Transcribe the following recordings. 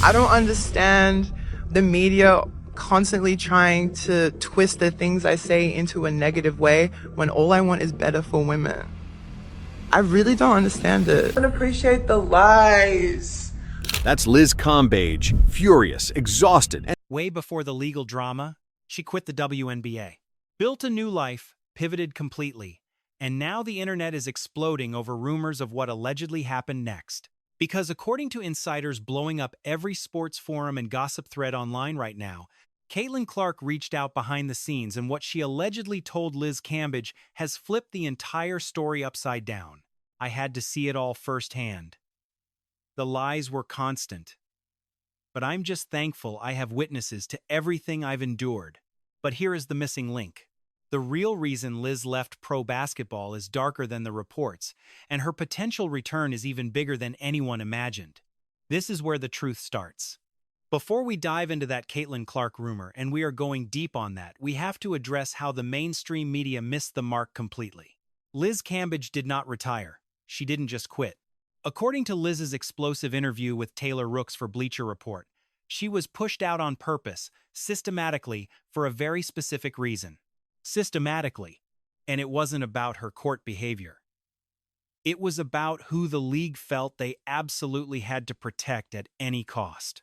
I don't understand the media constantly trying to twist the things I say into a negative way when all I want is better for women. I really don't understand it. I don't appreciate the lies. That's Liz Cambage, furious, exhausted, and Way before the legal drama, she quit the WNBA, built a new life, pivoted completely, and now the internet is exploding over rumors of what allegedly happened next. Because according to insiders blowing up every sports forum and gossip thread online right now, Caitlin Clark reached out behind the scenes, and what she allegedly told Liz Cambage has flipped the entire story upside down. I had to see it all firsthand. The lies were constant. But I'm just thankful I have witnesses to everything I've endured. But here is the missing link. The real reason Liz left pro basketball is darker than the reports, and her potential return is even bigger than anyone imagined. This is where the truth starts. Before we dive into that Caitlin Clark rumor, and we are going deep on that, we have to address how the mainstream media missed the mark completely. Liz Cambage did not retire. She didn't just quit. According to Liz's explosive interview with Taylor Rooks for Bleacher Report, she was pushed out on purpose, systematically, for a very specific reason. Systematically. And it wasn't about her court behavior. It was about who the league felt they absolutely had to protect at any cost.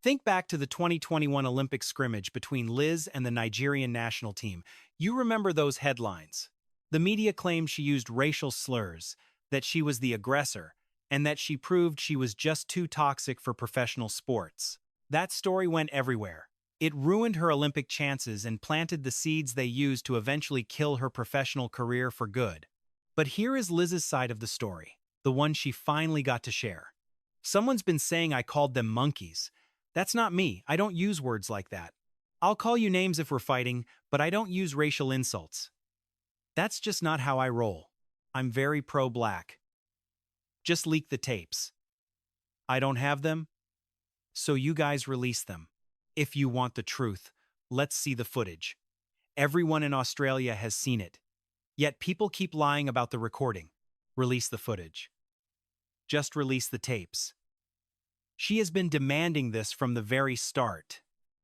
Think back to the 2021 Olympic scrimmage between Liz and the Nigerian national team. You remember those headlines. The media claimed she used racial slurs, that she was the aggressor, and that she proved she was just too toxic for professional sports. That story went everywhere. It ruined her Olympic chances and planted the seeds they used to eventually kill her professional career for good. But here is Liz's side of the story, the one she finally got to share. Someone's been saying I called them monkeys. That's not me. I don't use words like that. I'll call you names if we're fighting, but I don't use racial insults. That's just not how I roll. I'm very pro-black. Just leak the tapes. I don't have them, so you guys release them. If you want the truth, let's see the footage. Everyone in Australia has seen it. Yet people keep lying about the recording. Release the footage. Just release the tapes. She has been demanding this from the very start.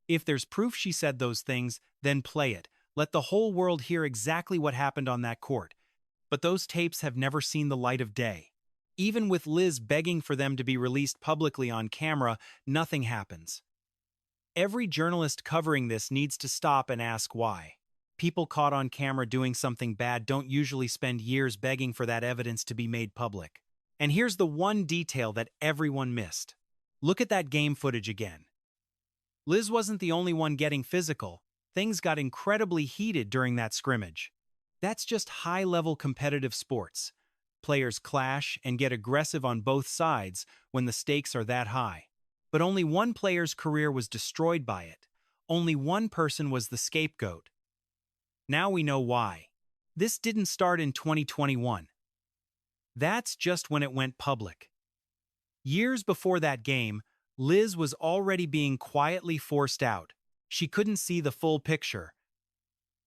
If there's proof she said those things, then play it. Let the whole world hear exactly what happened on that court. But those tapes have never seen the light of day. Even with Liz begging for them to be released publicly on camera, nothing happens. Every journalist covering this needs to stop and ask why. People caught on camera doing something bad don't usually spend years begging for that evidence to be made public. And here's the one detail that everyone missed. Look at that game footage again. Liz wasn't the only one getting physical. Things got incredibly heated during that scrimmage. That's just high-level competitive sports. Players clash and get aggressive on both sides when the stakes are that high. But only one player's career was destroyed by it. Only one person was the scapegoat. Now we know why. This didn't start in 2021. That's just when it went public. Years before that game, Liz was already being quietly forced out. She couldn't see the full picture.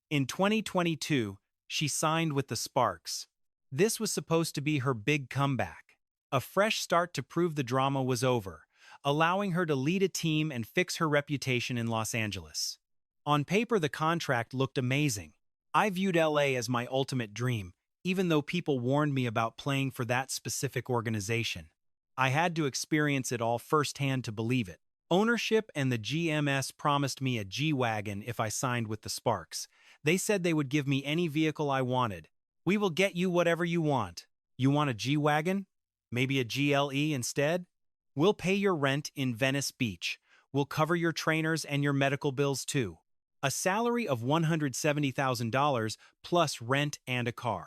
In 2022, she signed with the Sparks. This was supposed to be her big comeback, a fresh start to prove the drama was over, allowing her to lead a team and fix her reputation in Los Angeles. On paper, the contract looked amazing. I viewed LA as my ultimate dream, even though people warned me about playing for that specific organization. I had to experience it all firsthand to believe it. Ownership and the GMS promised me a G-Wagon if I signed with the Sparks. They said they would give me any vehicle I wanted. We will get you whatever you want. You want a G-Wagon? Maybe a GLE instead? We'll pay your rent in Venice Beach. We'll cover your trainers and your medical bills too. A salary of $170,000 plus rent and a car.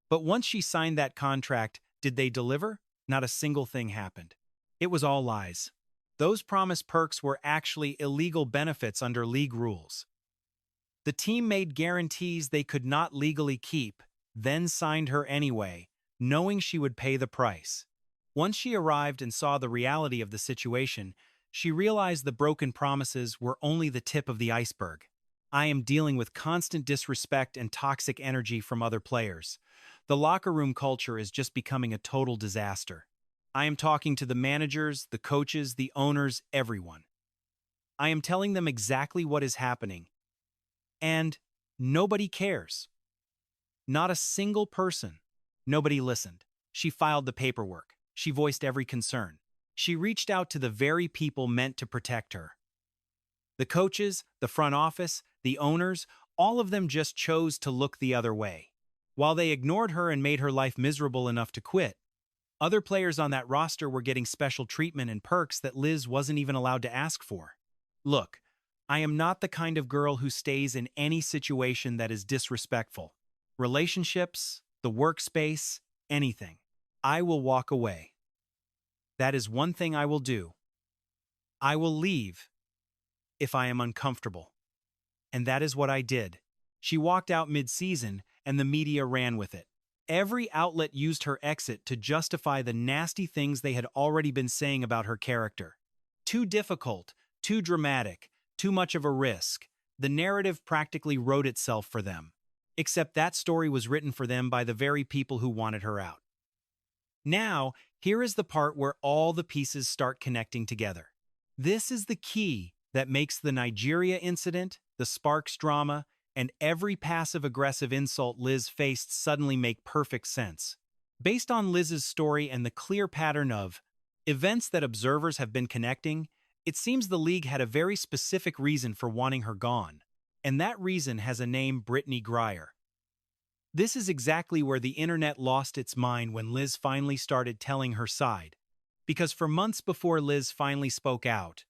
But once she signed that contract, did they deliver? Not a single thing happened. It was all lies. Those promised perks were actually illegal benefits under league rules. The team made guarantees they could not legally keep, then signed her anyway, knowing she would pay the price. Once she arrived and saw the reality of the situation, she realized the broken promises were only the tip of the iceberg. I am dealing with constant disrespect and toxic energy from other players. The locker room culture is just becoming a total disaster. I am talking to the managers, the coaches, the owners, everyone. I am telling them exactly what is happening. And nobody cares. Not a single person. Nobody listened. She filed the paperwork. She voiced every concern. She reached out to the very people meant to protect her. The coaches, the front office, the owners, all of them just chose to look the other way. While they ignored her and made her life miserable enough to quit, other players on that roster were getting special treatment and perks that Liz wasn't even allowed to ask for. Look, I am not the kind of girl who stays in any situation that is disrespectful. Relationships, the workspace, anything. I will walk away. That is one thing I will do. I will leave if I am uncomfortable. And that is what I did. She walked out mid-season, and the media ran with it. Every outlet used her exit to justify the nasty things they had already been saying about her character. Too difficult, too dramatic, too much of a risk. The narrative practically wrote itself for them. Except that story was written for them by the very people who wanted her out. Now, here is the part where all the pieces start connecting together. This is the key that makes the Nigeria incident, the Sparks drama, and every passive-aggressive insult Liz faced suddenly make perfect sense. Based on Liz's story and the clear pattern of events that observers have been connecting, it seems the league had a very specific reason for wanting her gone. And that reason has a name: Brittany Griner. This is exactly where the internet lost its mind when Liz finally started telling her side. Because for months before Liz finally spoke out,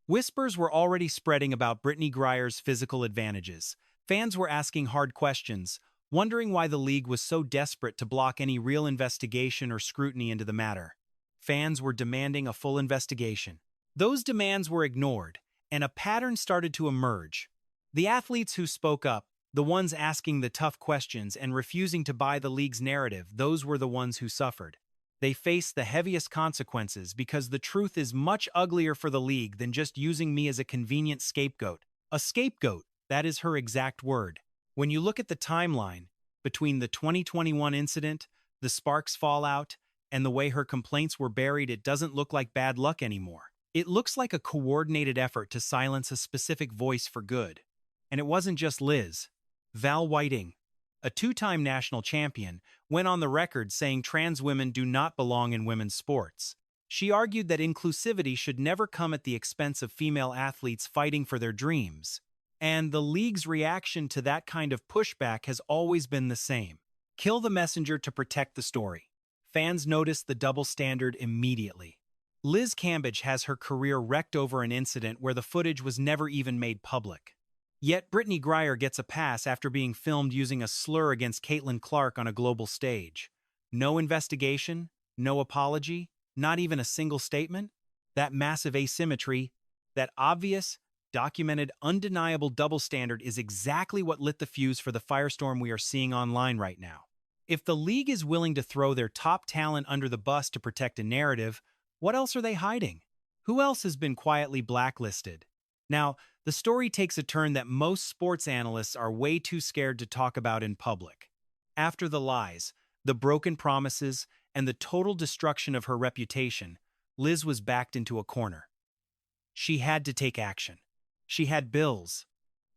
whispers were already spreading about Brittany Griner's physical advantages. Fans were asking hard questions, wondering why the league was so desperate to block any real investigation or scrutiny into the matter. Fans were demanding a full investigation. Those demands were ignored, and a pattern started to emerge. The athletes who spoke up, the ones asking the tough questions and refusing to buy the league's narrative, those were the ones who suffered. They faced the heaviest consequences because the truth is much uglier for the league than just using me as a convenient scapegoat. A scapegoat, that is her exact word. When you look at the timeline between the 2021 incident, the Sparks fallout, and the way her complaints were buried, it doesn't look like bad luck anymore. It looks like a coordinated effort to silence a specific voice for good. And it wasn't just Liz. Val Whiting, a two-time national champion, went on the record saying trans women do not belong in women's sports. She argued that inclusivity should never come at the expense of female athletes fighting for their dreams. And the league's reaction to that kind of pushback has always been the same. Kill the messenger to protect the story. Fans noticed the double standard immediately. Liz Cambage has her career wrecked over an incident where the footage was never even made public. Yet Brittany Griner gets a pass after being filmed using a slur against Caitlin Clark on a global stage. No investigation, no apology, not even a single statement. That massive asymmetry, that obvious, documented, undeniable double standard is exactly what lit the fuse for the firestorm we are seeing online right now. If the league is willing to throw their top talent under the bus to protect a narrative, what else are they hiding? Who else has been quietly blacklisted? Now, the story takes a turn that most sports analysts are way too scared to talk about in public. After the lies, the broken promises, and the total destruction of her reputation, Liz was backed into a corner. She had to take action. She had bills.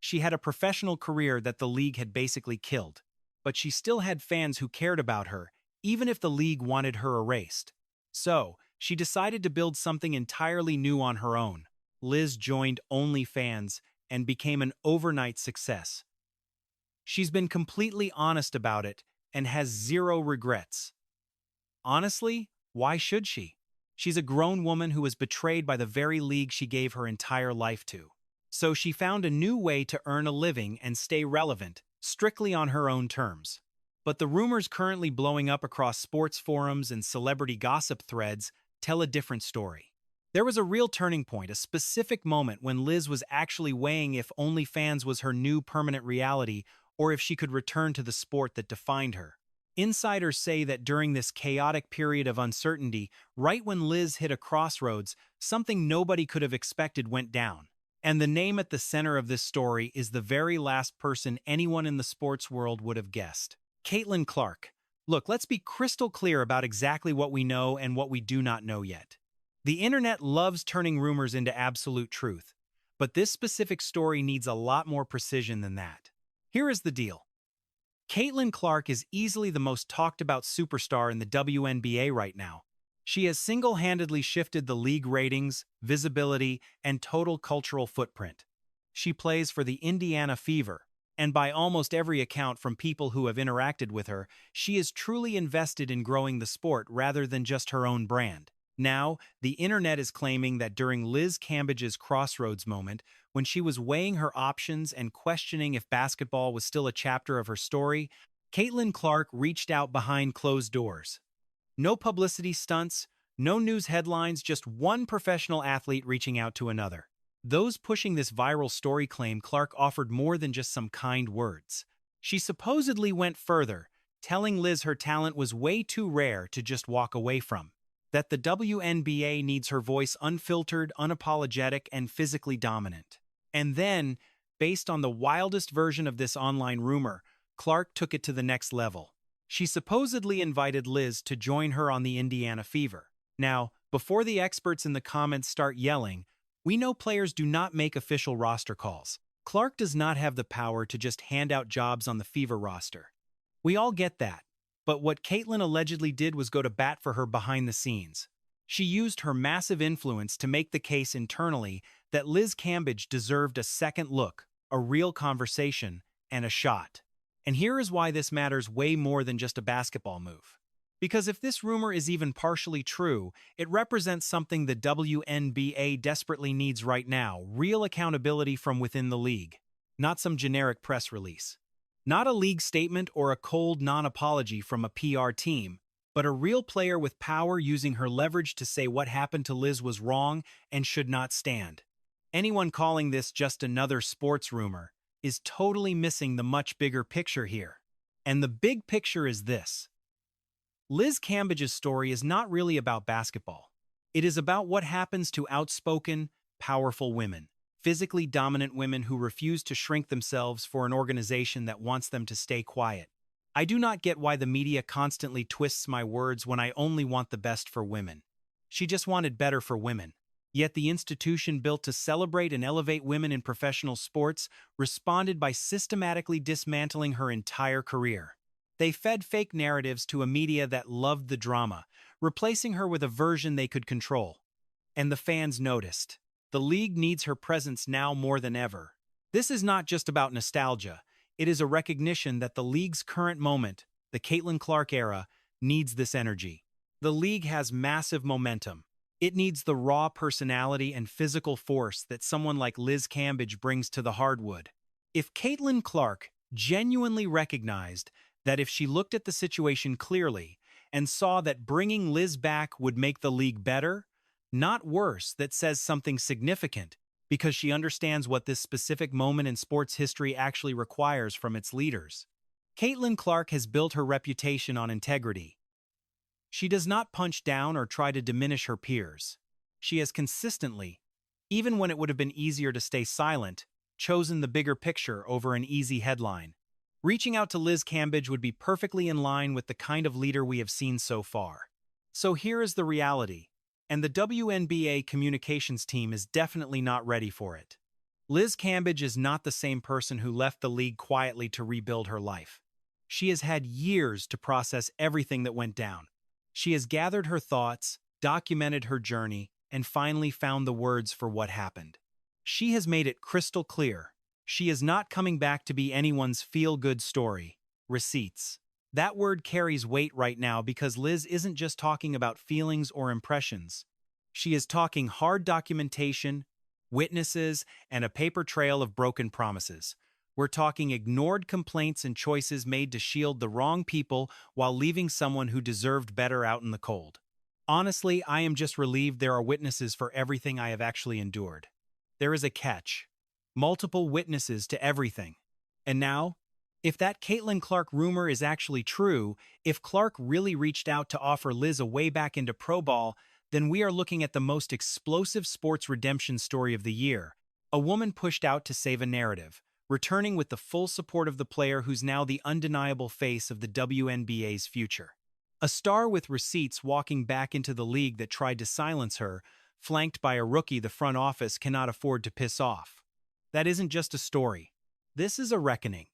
She had a professional career that the league had basically killed. But she still had fans who cared about her, even if the league wanted her erased. So, she decided to build something entirely new on her own. Liz joined OnlyFans and became an overnight success. She's been completely honest about it and has zero regrets. Honestly, why should she? She's a grown woman who was betrayed by the very league she gave her entire life to. So she found a new way to earn a living and stay relevant, strictly on her own terms. But the rumors currently blowing up across sports forums and celebrity gossip threads tell a different story. There was a real turning point, a specific moment when Liz was actually weighing if OnlyFans was her new permanent reality or if she could return to the sport that defined her. Insiders say that during this chaotic period of uncertainty, right when Liz hit a crossroads, something nobody could have expected went down. And the name at the center of this story is the very last person anyone in the sports world would have guessed. Caitlin Clark, Look, let's be crystal clear about exactly what we know and what we do not know yet. The internet loves turning rumors into absolute truth, but this specific story needs a lot more precision than that. Here is the deal. Caitlin Clark is easily the most talked about superstar in the WNBA right now. She has single-handedly shifted the league ratings, visibility, and total cultural footprint. She plays for the Indiana Fever, and by almost every account from people who have interacted with her, she is truly invested in growing the sport rather than just her own brand. Now, the internet is claiming that during Liz Cambage's crossroads moment, when she was weighing her options and questioning if basketball was still a chapter of her story, Caitlin Clark reached out behind closed doors. No publicity stunts, no news headlines, just one professional athlete reaching out to another. Those pushing this viral story claim Clark offered more than just some kind words. She supposedly went further, telling Liz her talent was way too rare to just walk away from. That the WNBA needs her voice unfiltered, unapologetic, and physically dominant. And then, based on the wildest version of this online rumor, Clark took it to the next level. She supposedly invited Liz to join her on the Indiana Fever. Now, before the experts in the comments start yelling, we know players do not make official roster calls. Clark does not have the power to just hand out jobs on the Fever roster. We all get that. But what Caitlin allegedly did was go to bat for her behind the scenes. She used her massive influence to make the case internally that Liz Cambage deserved a second look, a real conversation, and a shot. And here is why this matters way more than just a basketball move. Because if this rumor is even partially true, it represents something the WNBA desperately needs right now, real accountability from within the league, not some generic press release. Not a league statement or a cold non-apology from a PR team, but a real player with power using her leverage to say what happened to Liz was wrong and should not stand. Anyone calling this just another sports rumor is totally missing the much bigger picture here. And the big picture is this. Liz Cambage's story is not really about basketball. It is about what happens to outspoken, powerful women. Physically dominant women who refuse to shrink themselves for an organization that wants them to stay quiet. I do not get why the media constantly twists my words when I only want the best for women. She just wanted better for women. Yet the institution built to celebrate and elevate women in professional sports responded by systematically dismantling her entire career. They fed fake narratives to a media that loved the drama, replacing her with a version they could control. And the fans noticed. The league needs her presence now more than ever. This is not just about nostalgia. It is a recognition that the league's current moment, the Caitlin Clark era, needs this energy. The league has massive momentum. It needs the raw personality and physical force that someone like Liz Cambage brings to the hardwood. If Caitlin Clark genuinely recognized that if she looked at the situation clearly and saw that bringing Liz back would make the league better, not worse, that says something significant because she understands what this specific moment in sports history actually requires from its leaders. Caitlin Clark has built her reputation on integrity. She does not punch down or try to diminish her peers. She has consistently, even when it would have been easier to stay silent, chosen the bigger picture over an easy headline. Reaching out to Liz Cambage would be perfectly in line with the kind of leader we have seen so far. So here is the reality. And the WNBA communications team is definitely not ready for it. Liz Cambage is not the same person who left the league quietly to rebuild her life. She has had years to process everything that went down. She has gathered her thoughts, documented her journey, and finally found the words for what happened. She has made it crystal clear. She is not coming back to be anyone's feel-good story. Receipts. That word carries weight right now because Liz isn't just talking about feelings or impressions. She is talking hard documentation, witnesses, and a paper trail of broken promises. We're talking ignored complaints and choices made to shield the wrong people while leaving someone who deserved better out in the cold. Honestly, I am just relieved there are witnesses for everything I have actually endured. There is a catch. Multiple witnesses to everything. And now, if that Caitlin Clark rumor is actually true, if Clark really reached out to offer Liz a way back into pro ball, then we are looking at the most explosive sports redemption story of the year. A woman pushed out to save a narrative, returning with the full support of the player who's now the undeniable face of the WNBA's future. A star with receipts walking back into the league that tried to silence her, flanked by a rookie the front office cannot afford to piss off. That isn't just a story. This is a reckoning.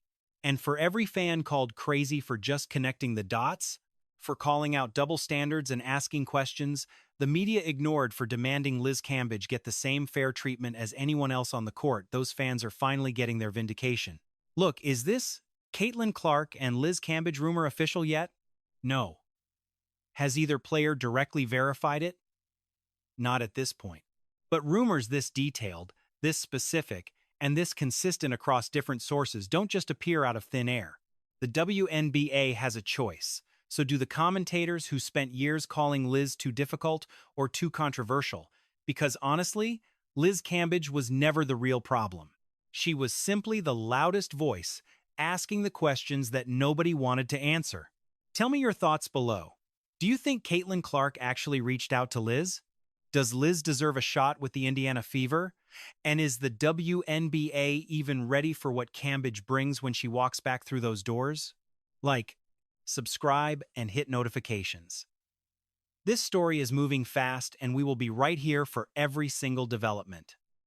And for every fan called crazy for just connecting the dots, for calling out double standards and asking questions, the media ignored for demanding Liz Cambage get the same fair treatment as anyone else on the court, those fans are finally getting their vindication. Look, is this Caitlin Clark and Liz Cambage rumor official yet? No. Has either player directly verified it? Not at this point. But rumors this detailed, this specific, and this consistent across different sources don't just appear out of thin air. The WNBA has a choice. So do the commentators who spent years calling Liz too difficult or too controversial? Because honestly, Liz Cambage was never the real problem. She was simply the loudest voice, asking the questions that nobody wanted to answer. Tell me your thoughts below. Do you think Caitlin Clark actually reached out to Liz? Does Liz deserve a shot with the Indiana Fever? And is the WNBA even ready for what Cambage brings when she walks back through those doors? Like, subscribe, and hit notifications. This story is moving fast, and we will be right here for every single development.